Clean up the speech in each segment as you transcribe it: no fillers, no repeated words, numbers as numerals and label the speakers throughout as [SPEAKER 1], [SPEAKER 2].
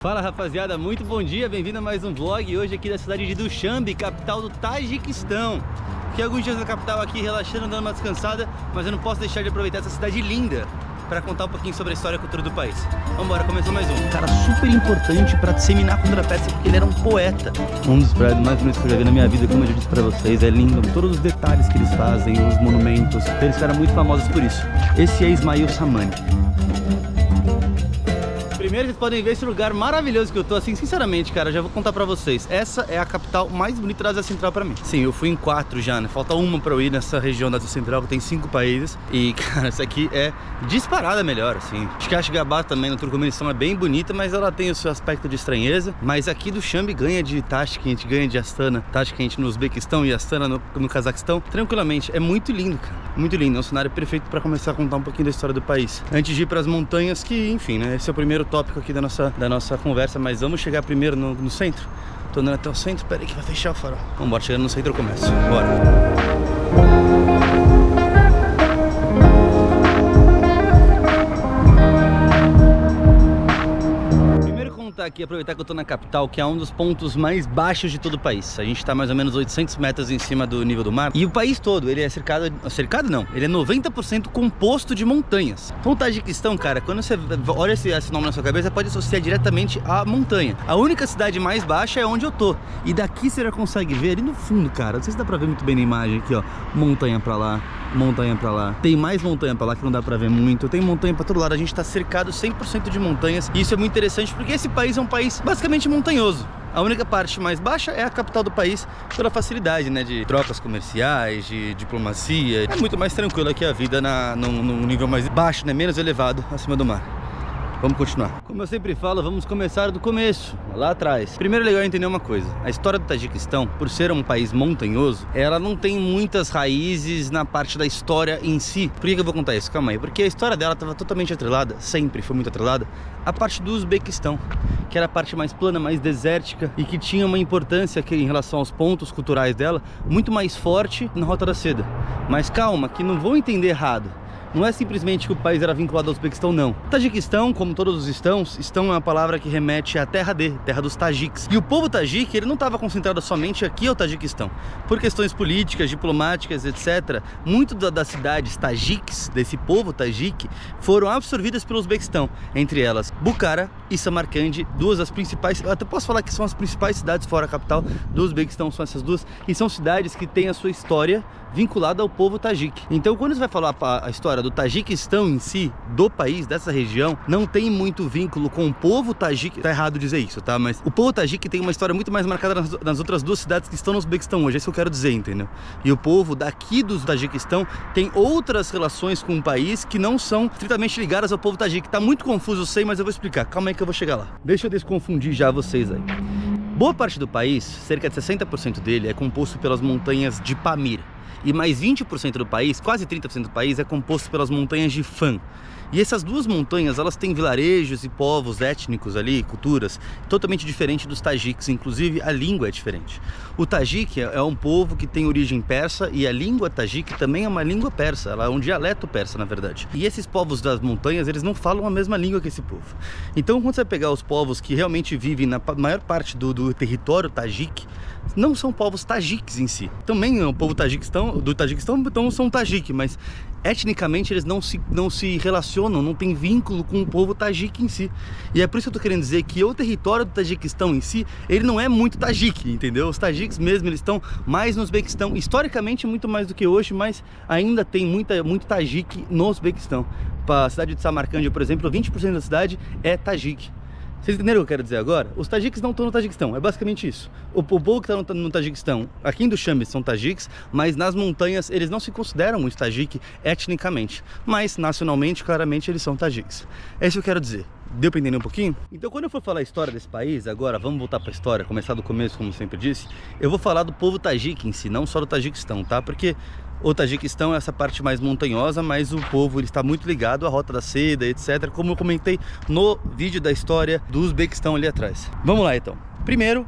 [SPEAKER 1] Fala rapaziada, muito bom dia, bem-vindo a mais um vlog. Hoje aqui da cidade de Dushanbe, capital do Tajiquistão. Fiquei alguns dias na capital aqui relaxando, dando uma descansada, mas eu não posso deixar de aproveitar essa cidade linda para contar um pouquinho sobre a história e a cultura do país. Vambora, começou mais um. Cara super importante para disseminar a cultura persa, porque ele era um poeta. Um dos prédios mais bonitos que eu já vi na minha vida, como eu já disse para vocês, é lindo. Todos os detalhes que eles fazem, os monumentos, eles ficaram muito famosos por isso. Esse é Ismail Samani. Primeiro vocês podem ver esse lugar maravilhoso que eu tô, assim, sinceramente, cara, já vou contar pra vocês. Essa é a capital mais bonita da Ásia Central pra mim. Sim, eu fui em 4 já, né? Falta uma pra eu ir nessa região da Ásia Central, que tem 5 países. E, cara, essa aqui é disparada melhor, assim. Acho que a Ashgabat também, no Turcomenistão, é bem bonita, mas ela tem o seu aspecto de estranheza. Mas aqui Dushanbe ganha de Tashkent, ganha de Astana. Tashkent no Uzbequistão e Astana no Cazaquistão. Tranquilamente, é muito lindo, cara. Muito lindo, é um cenário perfeito pra começar a contar um pouquinho da história do país. Antes de ir pras montanhas, que, enfim, né? Esse é o primeiro tópico aqui da nossa conversa, mas vamos chegar primeiro no centro. Tô andando até o centro, pera aí que vai fechar o farol. Vambora, chegando no centro eu começo, bora. Aqui, aproveitar que eu tô na capital, que é um dos pontos mais baixos de todo o país. A gente tá mais ou menos 800 metros em cima do nível do mar. E o país todo, ele é cercado não, ele é 90% composto de montanhas. Então o Tajiquistão, cara, quando você olha esse nome na sua cabeça, pode associar diretamente à montanha. A única cidade mais baixa é onde eu tô. E daqui você já consegue ver ali no fundo, cara, não sei se dá pra ver muito bem na imagem aqui, ó, montanha pra lá, montanha pra lá. Tem mais montanha pra lá que não dá pra ver muito. Tem montanha pra todo lado. A gente tá cercado 100% de montanhas. E isso é muito interessante porque esse país é um país basicamente montanhoso. A única parte mais baixa é a capital do país, pela facilidade, né, de trocas comerciais, de diplomacia. É muito mais tranquilo aqui a vida num nível mais baixo, né, menos elevado, acima do mar. Vamos continuar. Como eu sempre falo, vamos começar do começo, lá atrás. Primeiro é legal entender uma coisa. A história do Tajiquistão, por ser um país montanhoso, ela não tem muitas raízes na parte da história em si. Por que eu vou contar isso? Calma aí. Porque a história dela estava totalmente atrelada, sempre foi muito atrelada, à parte do Uzbequistão, que era a parte mais plana, mais desértica e que tinha uma importância que, em relação aos pontos culturais dela, muito mais forte na Rota da Seda. Mas calma, que não vão entender errado. Não é simplesmente que o país era vinculado ao Uzbequistão, não. O Tajiquistão, como todos os estão é uma palavra que remete à terra dos tajiques. E o povo tajique, ele não estava concentrado somente aqui ao Tajiquistão. Por questões políticas, diplomáticas, etc., muito das cidades tajiques, desse povo tajique, foram absorvidas pelo Uzbequistão. Entre elas, Bukhara e Samarcande, duas das principais, eu até posso falar que são as principais cidades fora a capital do Uzbequistão, são essas duas, e são cidades que têm a sua história vinculada ao povo tajique. Então, quando você vai falar a história do Tajiquistão em si, do país, dessa região, não tem muito vínculo com o povo tajique. Tá errado dizer isso, tá? Mas o povo tajique tem uma história muito mais marcada nas outras duas cidades que estão no Uzbequistão hoje, é isso que eu quero dizer, entendeu? E o povo daqui do Tajiquistão tem outras relações com o país que não são estritamente ligadas ao povo tajique. Tá muito confuso, eu sei, mas eu vou explicar. Calma aí que eu vou chegar lá. Deixa eu desconfundir já vocês aí. Boa parte do país, cerca de 60% dele, é composto pelas montanhas de Pamir. E mais 20% do país, quase 30% do país, é composto pelas montanhas de Fan. E essas duas montanhas, elas têm vilarejos e povos étnicos ali, culturas, totalmente diferentes dos tajiques, inclusive a língua é diferente. O tajique é um povo que tem origem persa e a língua tajique também é uma língua persa, ela é um dialeto persa, na verdade. E esses povos das montanhas, eles não falam a mesma língua que esse povo. Então, quando você pegar os povos que realmente vivem na maior parte do território tajique, não são povos tajiques em si. Também o povo do Tajiquistão, então são tajique, mas etnicamente eles não se relacionam, não tem vínculo com o povo tajique em si. E é por isso que eu tô querendo dizer que o território do Tajiquistão em si, ele não é muito tajique, entendeu? Os tajiques mesmo, eles estão mais no Uzbequistão, historicamente muito mais do que hoje, mas ainda tem muito tajique no Uzbequistão. Para a cidade de Samarcande, por exemplo, 20% da cidade é tajique. Vocês entenderam o que eu quero dizer agora? Os tajiques não estão no Tajiquistão, é basicamente isso. O povo que está no Tajiquistão, aqui em Dushanbe são tajiques, mas nas montanhas eles não se consideram muito tajique etnicamente. Mas nacionalmente, claramente, eles são tajiques. É isso que eu quero dizer. Deu para entender um pouquinho? Então, quando eu for falar a história desse país, agora vamos voltar para a história, começar do começo, como sempre disse, eu vou falar do povo tajique em si, não só do Tajiquistão, tá? Porque o Tajiquistão é essa parte mais montanhosa, mas o povo ele está muito ligado à Rota da Seda, etc. Como eu comentei no vídeo da história do Uzbequistão ali atrás. Vamos lá então. Primeiro,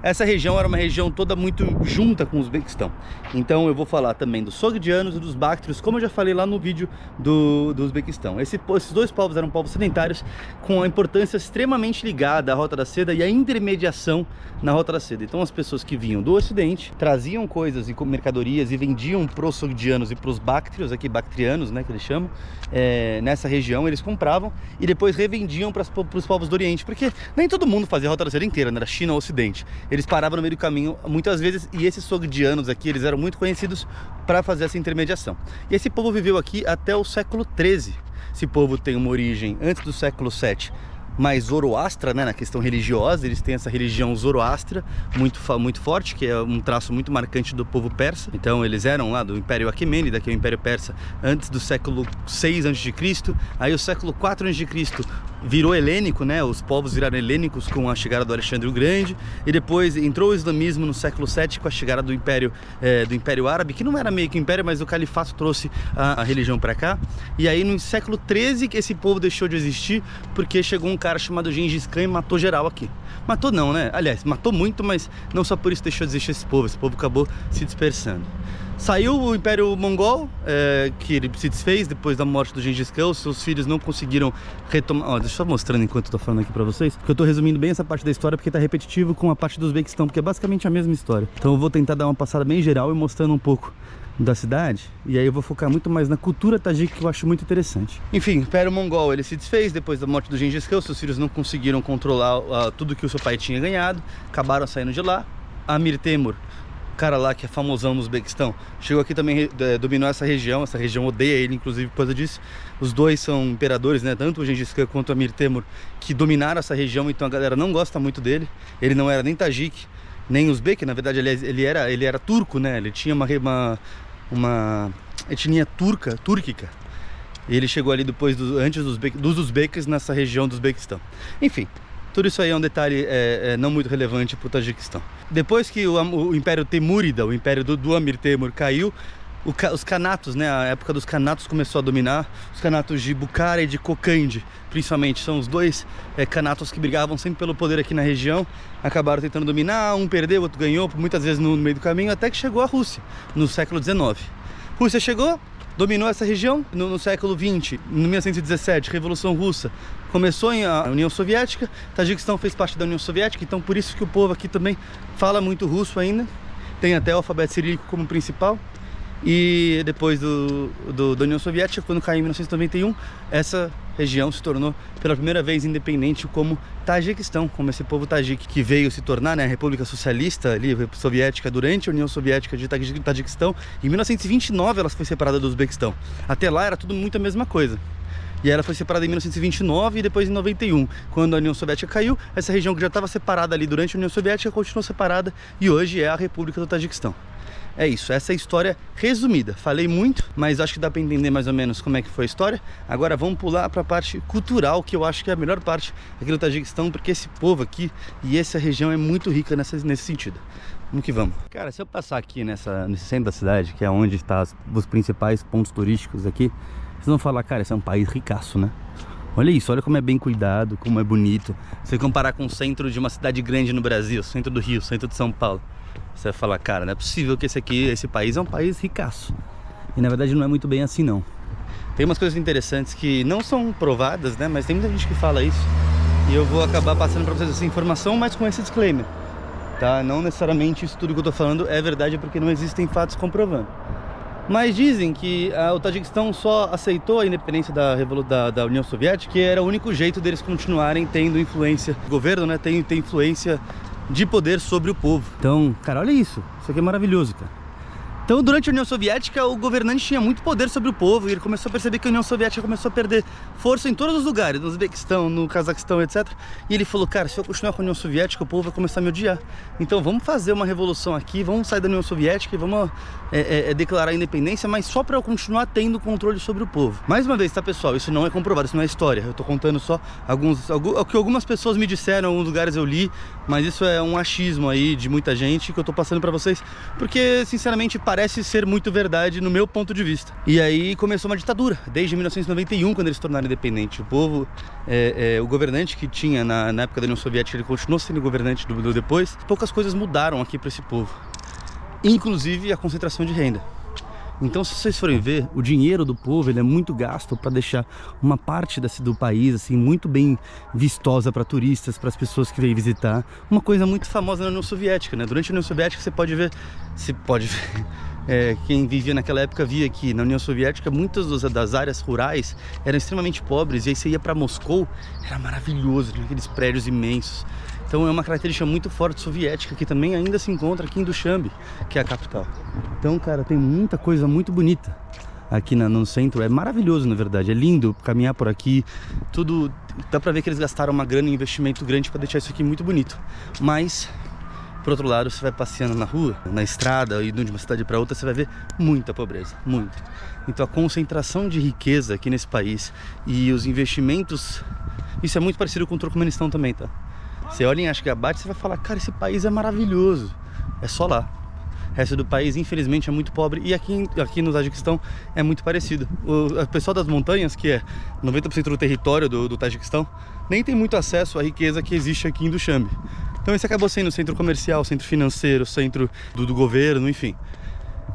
[SPEAKER 1] essa região era uma região toda muito junta com o Uzbequistão. Então eu vou falar também dos sogdianos e dos báctrios, como eu já falei lá no vídeo do Uzbequistão. Esses dois povos eram povos sedentários com a importância extremamente ligada à Rota da Seda e à intermediação na Rota da Seda. Então as pessoas que vinham do Ocidente traziam coisas e mercadorias e vendiam para os sogdianos e para os báctrios, aqui bactrianos, né, que eles chamam, nessa região eles compravam e depois revendiam para os povos do Oriente, porque nem todo mundo fazia a Rota da Seda inteira, né, da China ao Ocidente. Eles paravam no meio do caminho muitas vezes e esses sogdianos aqui, eles eram muito conhecidos para fazer essa intermediação. E esse povo viveu aqui até o século XIII. Esse povo tem uma origem antes do século VII, mais zoroastra, né, na questão religiosa. Eles têm essa religião zoroastra muito forte, que é um traço muito marcante do povo persa. Então eles eram lá do Império Aquemênida, que é o Império Persa, antes do século 6 a.C. Aí o século 4 a.C. virou helênico, né? Os povos viraram helênicos com a chegada do Alexandre o Grande, e depois entrou o islamismo no século 7 com a chegada do Império Árabe, que não era meio que império, mas o califato trouxe a religião para cá. E aí no século 13 que esse povo deixou de existir, porque chegou um cara chamado Gengis Khan e matou geral aqui. Matou não, né? Aliás, matou muito, mas não só por isso deixou de existir esse povo acabou se dispersando. Saiu o Império Mongol, que ele se desfez depois da morte do Gengis Khan. Os seus filhos não conseguiram retomar. Deixa eu só mostrando enquanto eu tô falando aqui pra vocês, porque eu tô resumindo bem essa parte da história, porque tá repetitivo com a parte do Uzbequistão, porque é basicamente a mesma história. Então eu vou tentar dar uma passada bem geral e mostrando um pouco da cidade, e aí eu vou focar muito mais na cultura tajique, que eu acho muito interessante. Enfim, o Império Mongol ele se desfez depois da morte do Gengis Khan. Os seus filhos não conseguiram controlar tudo que o seu pai tinha ganhado, acabaram saindo de lá. Amir Temur, cara lá que é famosão no Uzbequistão, chegou aqui também, dominou essa região odeia ele, inclusive por causa disso. Os dois são imperadores, né, tanto o Gengis Khan quanto o Amir Temur, que dominaram essa região, então a galera não gosta muito dele. Ele não era nem tajique, nem uzbeque, na verdade ele era turco, né, ele tinha uma etnia túrquica. Ele chegou ali depois antes dos uzbeques nessa região do Uzbequistão. Enfim, tudo isso aí é um detalhe não muito relevante para o Tajiquistão. Depois que o Império Temúrida, o Império do Amir Temur caiu, os canatos, né, a época dos canatos começou a dominar. Os canatos de Bukhara e de Kokand, principalmente, são os dois canatos que brigavam sempre pelo poder aqui na região. Acabaram tentando dominar, um perdeu, outro ganhou, muitas vezes no meio do caminho, até que chegou a Rússia, no século XIX. Rússia chegou, dominou essa região. No século XX, em 1917, Revolução Russa, começou a União Soviética. Tajiquistão fez parte da União Soviética, então por isso que o povo aqui também fala muito russo ainda. Tem até o alfabeto cirílico como principal. E depois da União Soviética, quando caiu em 1991, essa região se tornou pela primeira vez independente como Tajiquistão, como esse povo tajique que veio se tornar, né, a República Socialista ali, soviética, durante a União Soviética de Tajiquistão. Em 1929 ela foi separada do Uzbequistão. Até lá era tudo muito a mesma coisa. E ela foi separada em 1929 e depois em 91, quando a União Soviética caiu. Essa região que já estava separada ali durante a União Soviética continuou separada e hoje é a República do Tajiquistão. É isso, essa é a história resumida. Falei muito, mas acho que dá para entender mais ou menos como é que foi a história. Agora vamos pular para a parte cultural, que eu acho que é a melhor parte aqui do Tajiquistão, porque esse povo aqui e essa região é muito rica nesse sentido. Vamos que vamos. Cara, se eu passar aqui nesse centro da cidade, que é onde estão os principais pontos turísticos aqui, vocês vão falar, cara, esse é um país ricaço, né? Olha isso, olha como é bem cuidado, como é bonito. Se você comparar com o centro de uma cidade grande no Brasil, centro do Rio, centro de São Paulo, você vai falar, cara, não é possível que esse país é um país ricaço. E na verdade não é muito bem assim não. Tem umas coisas interessantes que não são provadas, né? Mas tem muita gente que fala isso. E eu vou acabar passando para vocês essa informação, mas com esse disclaimer, tá? Não necessariamente isso tudo que eu tô falando é verdade, porque não existem fatos comprovando. Mas dizem que o Tajiquistão só aceitou a independência da União Soviética, que era o único jeito deles continuarem tendo influência. O governo, né, tem influência de poder sobre o povo. Então, cara, olha isso. Isso aqui é maravilhoso, cara. Então, durante a União Soviética, o governante tinha muito poder sobre o povo, e ele começou a perceber que a União Soviética começou a perder força em todos os lugares, no Uzbequistão, no Cazaquistão, etc. E ele falou, cara, se eu continuar com a União Soviética, o povo vai começar a me odiar. Então, vamos fazer uma revolução aqui, vamos sair da União Soviética e vamos declarar a independência, mas só para eu continuar tendo controle sobre o povo. Mais uma vez, tá, pessoal? Isso não é comprovado, isso não é história. Eu tô contando só o que algumas pessoas me disseram, em alguns lugares eu li, mas isso é um achismo aí de muita gente que eu tô passando para vocês, porque, sinceramente, parece parece ser muito verdade no meu ponto de vista. E aí começou uma ditadura, desde 1991, quando eles se tornaram independentes. O povo, o governante que tinha na época da União Soviética, ele continuou sendo governante do depois. Poucas coisas mudaram aqui para esse povo, inclusive a concentração de renda. Então, se vocês forem ver, o dinheiro do povo ele é muito gasto para deixar uma parte do país assim muito bem vistosa para turistas, para as pessoas que vêm visitar. Uma coisa muito famosa na União Soviética, né? Durante a União Soviética você pode ver, quem vivia naquela época via que na União Soviética muitas das áreas rurais eram extremamente pobres, e aí você ia para Moscou, era maravilhoso, tinha aqueles prédios imensos. Então é uma característica muito forte soviética que também ainda se encontra aqui em Dushanbe, que é a capital. Então, cara, tem muita coisa muito bonita aqui no centro. É maravilhoso, na verdade. É lindo caminhar por aqui. Tudo dá pra ver que eles gastaram uma grana, um investimento grande para deixar isso aqui muito bonito. Mas, por outro lado, você vai passeando na rua, na estrada, indo de uma cidade para outra, você vai ver muita pobreza, muita. Então a concentração de riqueza aqui nesse país e os investimentos, isso é muito parecido com o Turcomenistão também, tá? Você olha em Ashgabat, você vai falar, cara, esse país é maravilhoso. É só lá. O resto do país, infelizmente, é muito pobre. E aqui no Tajiquistão é muito parecido. O pessoal das montanhas, que é 90% do território do Tajiquistão, nem tem muito acesso à riqueza que existe aqui em Dushanbe. Então esse acabou sendo centro comercial, centro financeiro, centro do governo, enfim,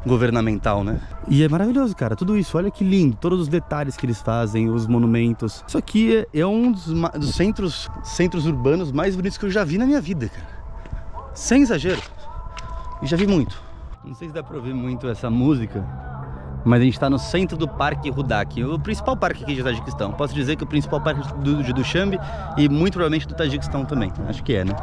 [SPEAKER 1] governamental, né? E é maravilhoso, cara, tudo isso, olha que lindo, todos os detalhes que eles fazem, os monumentos. Isso aqui é um dos centros urbanos mais bonitos que eu já vi na minha vida, cara. Sem exagero. E já vi muito. Não sei se dá pra ouvir muito essa música, mas a gente está no centro do Parque Rudak, o principal parque aqui de Tajiquistão. Posso dizer que o principal parque de Dushanbe e muito provavelmente do Tajiquistão também. Acho que é, né?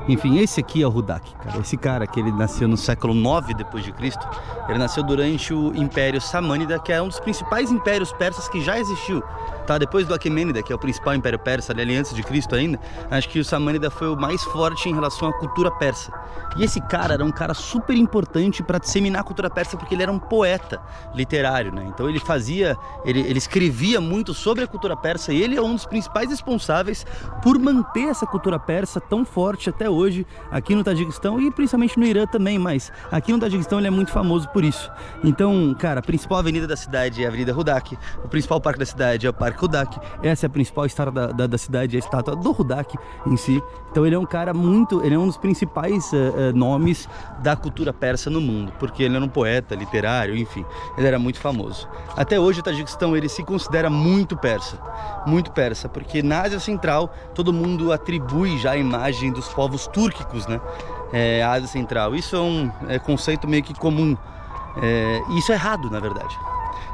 [SPEAKER 1] Enfim, esse aqui é o Rudak, cara. Esse cara que ele nasceu no século 9 depois de Cristo. Ele nasceu durante o Império Samânida, que é um dos principais impérios persas que já existiu. Tá? Depois do Aquemênida, que é o principal império persa, ali antes de Cristo ainda, acho que o Samânida foi o mais forte em relação à cultura persa. E esse cara era um cara super importante para disseminar a cultura persa, porque ele era um poeta literário, né? Então ele escrevia muito sobre a cultura persa, e ele é um dos principais responsáveis por manter essa cultura persa tão forte até hoje aqui no Tajiquistão e principalmente no Irã também, mas aqui no Tajiquistão ele é muito famoso por isso. Então, cara, a principal avenida da cidade é a Avenida Rudak, o principal parque da cidade é o Parque Rudak, essa é a principal estátua da cidade, é a estátua do Rudak em si. Então ele é um cara ele é um dos principais nomes da cultura persa no mundo, porque ele era um poeta literário, enfim, ele era muito famoso. Até hoje o Tajiquistão ele se considera muito persa, porque na Ásia Central todo mundo atribui já a imagem dos povos túrquicos, né? A Ásia Central, isso é um conceito meio que comum, e isso é errado, na verdade.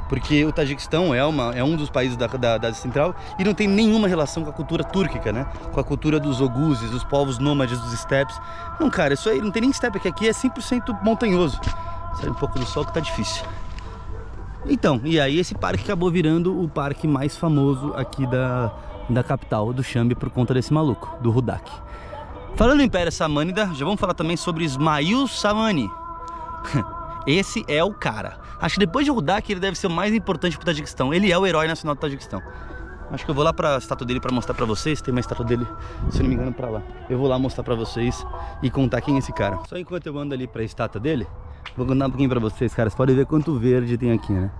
[SPEAKER 1] Porque o Tajiquistão é um dos países da Ásia Central e não tem nenhuma relação com a cultura túrquica, né? Com a cultura dos oguzes, dos povos nômades dos estepes. Não, cara, isso aí não tem nem estepe, aqui é 100% montanhoso. Sai um pouco do sol que tá difícil. Então, e aí esse parque acabou virando o parque mais famoso aqui da capital, Dushanbe, por conta desse maluco, do Rudak. Falando em Império Samânida, já vamos falar também sobre Ismail Samani. Esse é o cara. Acho que depois de Rudak ele deve ser o mais importante pro Tajiquistão. Ele é o herói nacional do Tajiquistão. Acho que eu vou lá pra estátua dele pra mostrar pra vocês. Tem uma estátua dele, se não me engano, pra lá. Eu vou lá mostrar pra vocês e contar quem é esse cara. Só enquanto eu ando ali pra estátua dele, vou contar um pouquinho pra vocês, cara. Vocês podem ver quanto verde tem aqui, né?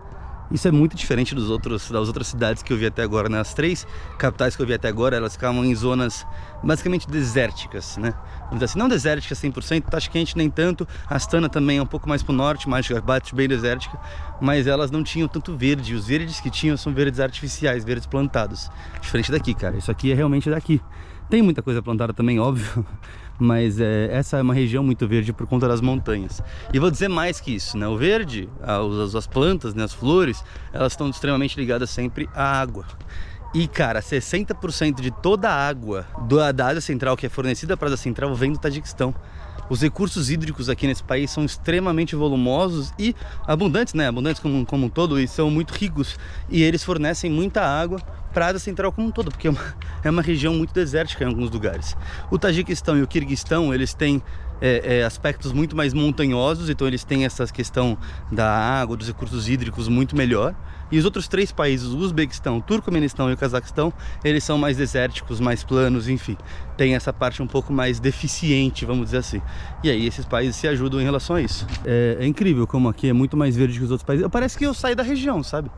[SPEAKER 1] Isso é muito diferente das outras cidades que eu vi até agora, né? As 3 capitais que eu vi até agora, elas ficavam em zonas basicamente desérticas, né? Vamos dizer assim, não desérticas 100%, Tashkent nem tanto, Astana também é um pouco mais pro norte, mais bem desértica, mas elas não tinham tanto verde. Os verdes que tinham são verdes artificiais, verdes plantados. Diferente daqui, cara, isso aqui é realmente daqui. Tem muita coisa plantada também, óbvio, mas essa é uma região muito verde por conta das montanhas. E vou dizer mais que isso, né? O verde, as plantas, né? As flores, elas estão extremamente ligadas sempre à água. E, cara, 60% de toda a água da Ásia Central, que é fornecida para a Ásia Central, vem do Tajiquistão. Os recursos hídricos aqui nesse país são extremamente volumosos e abundantes, né? Abundantes como um todo, e são muito ricos. E eles fornecem muita água para a Ásia Central como um todo, porque é uma região muito desértica em alguns lugares. O Tajiquistão e o Quirguistão, eles têm aspectos muito mais montanhosos, então eles têm essa questão da água, dos recursos hídricos muito melhor. E os outros 3 países, o Uzbequistão, o Turcomenistão e o Cazaquistão, eles são mais desérticos, mais planos, enfim. Tem essa parte um pouco mais deficiente, vamos dizer assim. E aí esses países se ajudam em relação a isso. É incrível como aqui é muito mais verde que os outros países. Parece que eu saí da região, sabe?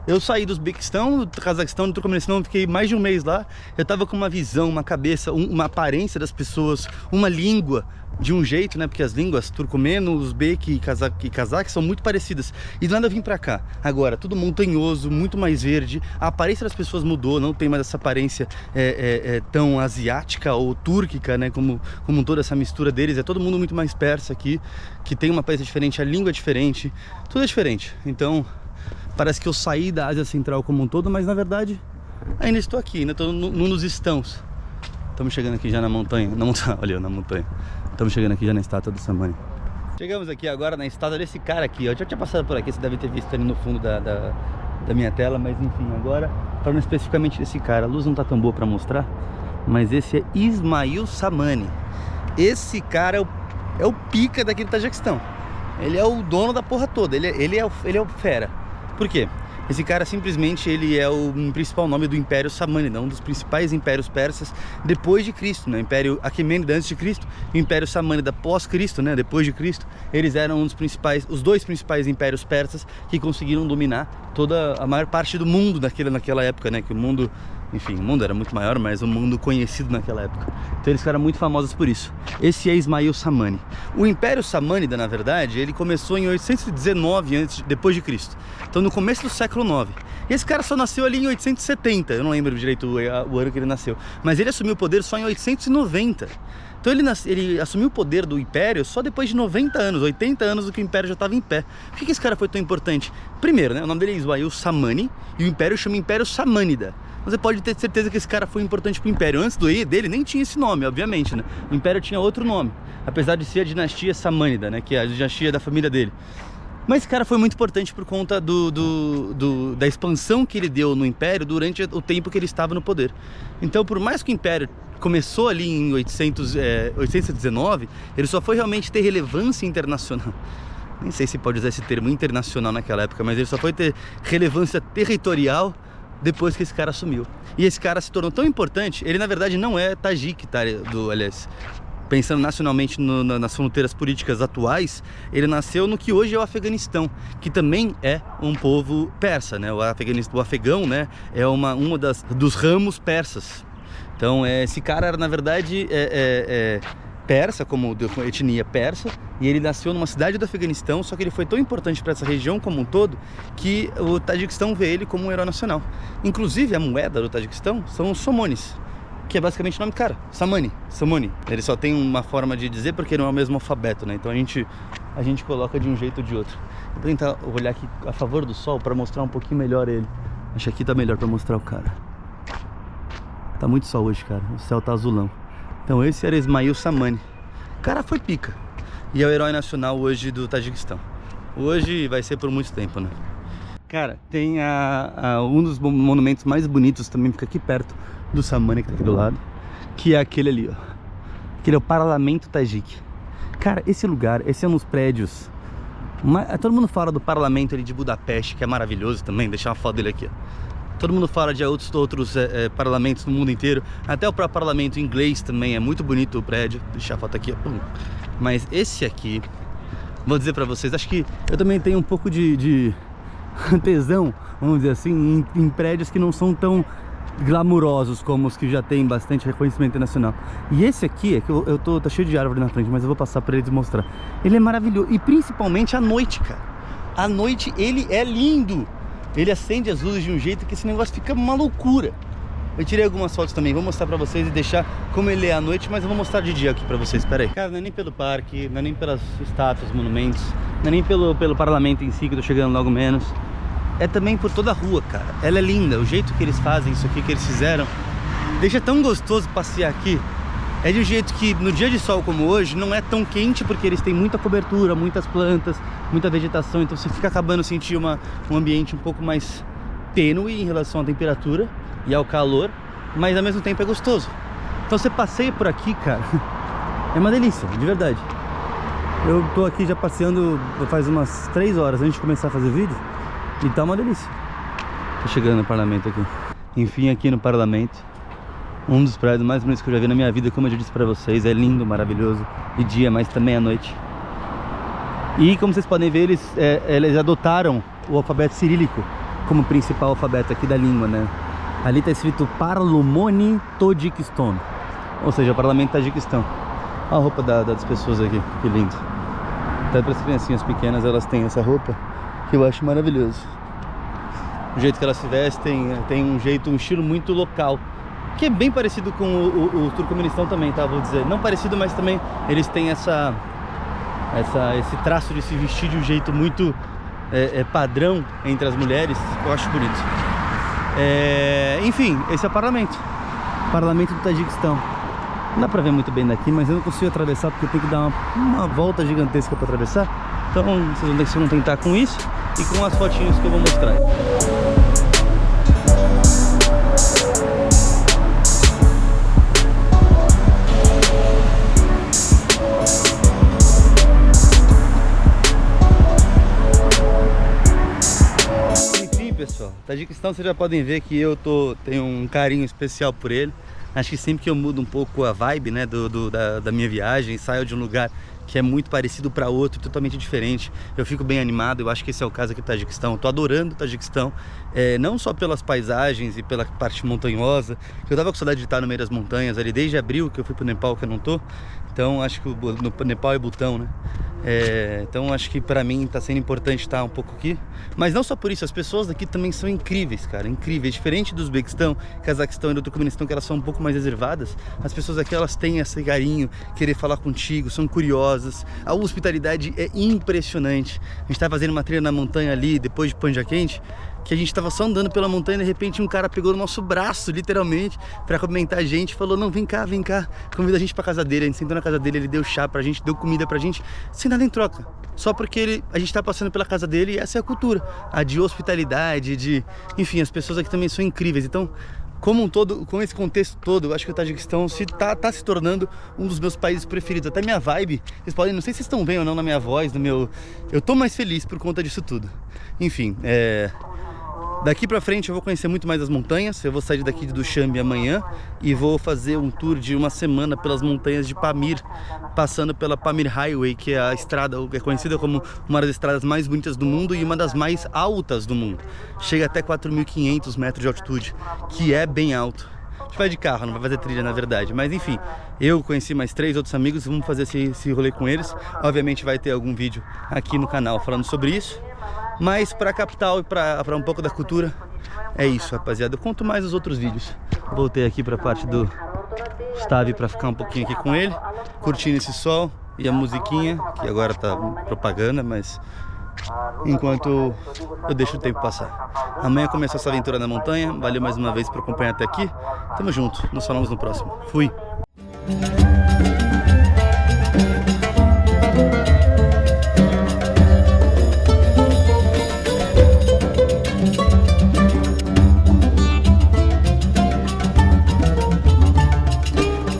[SPEAKER 1] Eu saí do Uzbequistão, do Cazaquistão, do Turcomenistão, fiquei mais de um mês lá. Eu tava com uma visão, uma cabeça, uma aparência das pessoas, uma língua de um jeito, né? Porque as línguas turcomeno, uzbeque e cazaque são muito parecidas. E do nada eu vim pra cá. Agora, tudo montanhoso, muito mais verde. A aparência das pessoas mudou, não tem mais essa aparência tão asiática ou túrquica, né? Como toda essa mistura deles. É todo mundo muito mais persa aqui, que tem uma aparência diferente, a língua é diferente, tudo é diferente. Então, parece que eu saí da Ásia Central como um todo, mas na verdade ainda estou aqui, ainda estou num dos estãos. Estamos chegando aqui já na montanha, olha eu na montanha. Estamos chegando aqui já na estátua do Samani. Chegamos aqui agora na estátua desse cara aqui, ó. Eu já tinha passado por aqui, você deve ter visto ali no fundo da minha tela, mas enfim, agora falando especificamente desse cara. A luz não tá tão boa para mostrar, mas esse é Ismail Samani. Esse cara é o pica daqui do Tajiquistão. Ele é o dono da porra toda, ele é o fera. Por quê? Esse cara simplesmente ele é o principal nome do Império Samânida, um dos principais impérios persas depois de Cristo, né? O Império Aquemênida antes de Cristo, o Império Samânida pós-Cristo, né? Depois de Cristo, eles eram os dois principais impérios persas que conseguiram dominar a maior parte do mundo naquela época, né? Que o mundo, enfim, o mundo era muito maior, mas o mundo conhecido naquela época. Então eles eram muito famosos por isso. Esse é Ismail Samani. O Império Samânida, na verdade, ele começou em 819 depois de Cristo. Então no começo do século IX. E esse cara só nasceu ali em 870, eu não lembro direito o ano que ele nasceu. Mas ele assumiu o poder só em 890. Então ele assumiu o poder do Império só depois de 90 anos, 80 anos do que o Império já estava em pé. Por que esse cara foi tão importante? Primeiro, né, o nome dele é Ismail Samani e o Império chama Império Samânida. Você pode ter certeza que esse cara foi importante para o Império. Antes dele nem tinha esse nome, obviamente, né? O Império tinha outro nome, apesar de ser a dinastia Samânida, né? Que é a dinastia da família dele. Mas esse cara foi muito importante por conta da expansão que ele deu no Império durante o tempo que ele estava no poder. Então, por mais que o Império começou ali em 819, ele só foi realmente ter relevância internacional. Nem sei se pode usar esse termo internacional naquela época, mas ele só foi ter relevância territorial depois que esse cara assumiu. E esse cara se tornou tão importante, ele na verdade não é tajique, tá? Aliás, pensando nacionalmente nas fronteiras políticas atuais, ele nasceu no que hoje é o Afeganistão, que também é um povo persa, né? O afegão, né? É dos ramos persas. Então, esse cara era, na verdade, persa, como etnia persa, e ele nasceu numa cidade do Afeganistão, só que ele foi tão importante para essa região como um todo, que o Tajiquistão vê ele como um herói nacional. Inclusive, a moeda do Tajiquistão são os somones, que é basicamente o nome do cara, Samani. Ele só tem uma forma de dizer porque não é o mesmo alfabeto, né? Então a gente coloca de um jeito ou de outro. Vou tentar olhar aqui a favor do sol para mostrar um pouquinho melhor ele. Acho que aqui tá melhor para mostrar o cara. Tá muito sol hoje, cara. O céu tá azulão. Então esse era Ismail Samani. O cara foi pica. E é o herói nacional hoje do Tajiquistão. Hoje vai ser por muito tempo, né? Cara, tem um dos monumentos mais bonitos também, fica aqui perto do Samani, que tá aqui do lado, que é aquele ali, ó. Aquele é o Parlamento Tajique. Cara, esse lugar, esse é um dos prédios. Todo mundo fala do Parlamento ali de Budapeste, que é maravilhoso também. Deixar uma foto dele aqui, ó. Todo mundo fala de outros parlamentos no mundo inteiro. Até o próprio parlamento inglês também é muito bonito o prédio. Deixa a foto aqui, ó. Mas esse aqui, vou dizer pra vocês, acho que eu também tenho um pouco de tesão, vamos dizer assim, em prédios que não são tão glamurosos como os que já tem bastante reconhecimento internacional. E esse aqui, é que tá cheio de árvore na frente, mas eu vou passar pra eles e mostrar. Ele é maravilhoso, e principalmente à noite, cara. À noite ele é lindo. Ele acende as luzes de um jeito que esse negócio fica uma loucura. Eu tirei algumas fotos também, vou mostrar pra vocês e deixar como ele é à noite, mas eu vou mostrar de dia aqui pra vocês, espera aí. Cara, não é nem pelo parque, não é nem pelas estátuas, monumentos, não é nem pelo parlamento em si, que eu tô chegando logo menos. É também por toda a rua, cara. Ela é linda, o jeito que eles fazem isso aqui, que eles fizeram, deixa tão gostoso passear aqui. É de um jeito que no dia de sol como hoje não é tão quente, porque eles têm muita cobertura, muitas plantas, muita vegetação, então você fica acabando sentir um ambiente um pouco mais tênue em relação à temperatura, e ao calor, mas ao mesmo tempo é gostoso. Então você passeia por aqui, cara, é uma delícia, de verdade. Eu tô aqui já passeando faz umas 3 horas antes de começar a fazer vídeo e tá uma delícia. Tô chegando no parlamento aqui. Enfim, aqui no parlamento, um dos prédios mais bonitos que eu já vi na minha vida, como eu já disse pra vocês, é lindo, maravilhoso, de dia, mas também à noite. E como vocês podem ver, eles adotaram o alfabeto cirílico como principal alfabeto aqui da língua, né? Ali tá escrito Parlumoni Tadjikistan, ou seja, o parlamento Tajiquistão. Olha a roupa das pessoas aqui, que lindo. Até para as criancinhas pequenas elas têm essa roupa, que eu acho maravilhoso. O jeito que elas se vestem tem um estilo muito local, que é bem parecido com o Turcomenistão também, tá? Vou dizer, não parecido, mas também eles têm esse traço de se vestir de um jeito muito padrão entre as mulheres, que eu acho bonito. Enfim, esse é o parlamento do Tajiquistão. Não dá pra ver muito bem daqui, mas eu não consigo atravessar porque eu tenho que dar uma volta gigantesca pra atravessar. Então vocês vão tentar com isso e com as fotinhas que eu vou mostrar. Enfim, pessoal, Tajiquistão, vocês já podem ver que eu tenho um carinho especial por ele. Acho que sempre que eu mudo um pouco a vibe, né, da minha viagem, saio de um lugar que é muito parecido para outro, totalmente diferente, eu fico bem animado. Eu acho que esse é o caso aqui do Tajiquistão. Eu tô adorando o Tajiquistão, não só pelas paisagens e pela parte montanhosa, que eu tava com saudade de estar no meio das montanhas ali desde abril, que eu fui pro Nepal, que eu não tô. Então acho que no Nepal é Butão, né? Então acho que pra mim tá sendo importante estar um pouco aqui. Mas não só por isso, as pessoas daqui também são incríveis, cara, incríveis. Diferente do Uzbequistão, Cazaquistão e do Turcomenistão, que elas são um pouco mais reservadas, as pessoas aqui, elas têm esse carinho, querer falar contigo, são curiosas. A hospitalidade é impressionante. A gente tá fazendo uma trilha na montanha ali, depois de Panja Quente, que a gente tava só andando pela montanha e de repente um cara pegou no nosso braço, literalmente, pra cumprimentar a gente, falou: não, vem cá, convida a gente pra casa dele. A gente sentou na casa dele, ele deu chá pra gente, deu comida pra gente, sem nada em troca, só porque a gente tá passando pela casa dele. E essa é a cultura, a de hospitalidade, enfim, as pessoas aqui também são incríveis. Então, como um todo, com esse contexto todo, eu acho que o Tajiquistão tá se tornando um dos meus países preferidos. Até minha vibe, vocês podem, não sei se vocês estão bem ou não na minha voz, eu tô mais feliz por conta disso tudo. Enfim, daqui pra frente eu vou conhecer muito mais as montanhas. Eu vou sair daqui de Dushanbe amanhã e vou fazer um tour de uma semana pelas montanhas de Pamir, passando pela Pamir Highway, que é a estrada, é conhecida como uma das estradas mais bonitas do mundo e uma das mais altas do mundo. Chega até 4.500 metros de altitude, que é bem alto. A gente vai de carro, não vai fazer trilha na verdade, mas enfim, eu conheci mais 3 outros amigos, vamos fazer esse rolê com eles. Obviamente vai ter algum vídeo aqui no canal falando sobre isso. Mas para a capital e para um pouco da cultura, é isso, rapaziada. Eu conto mais os outros vídeos. Voltei aqui para a parte do Stavi para ficar um pouquinho aqui com ele, curtindo esse sol e a musiquinha, que agora tá propaganda, mas enquanto eu deixo o tempo passar. Amanhã começa essa aventura na montanha. Valeu mais uma vez por acompanhar até aqui. Tamo junto, nos falamos no próximo. Fui!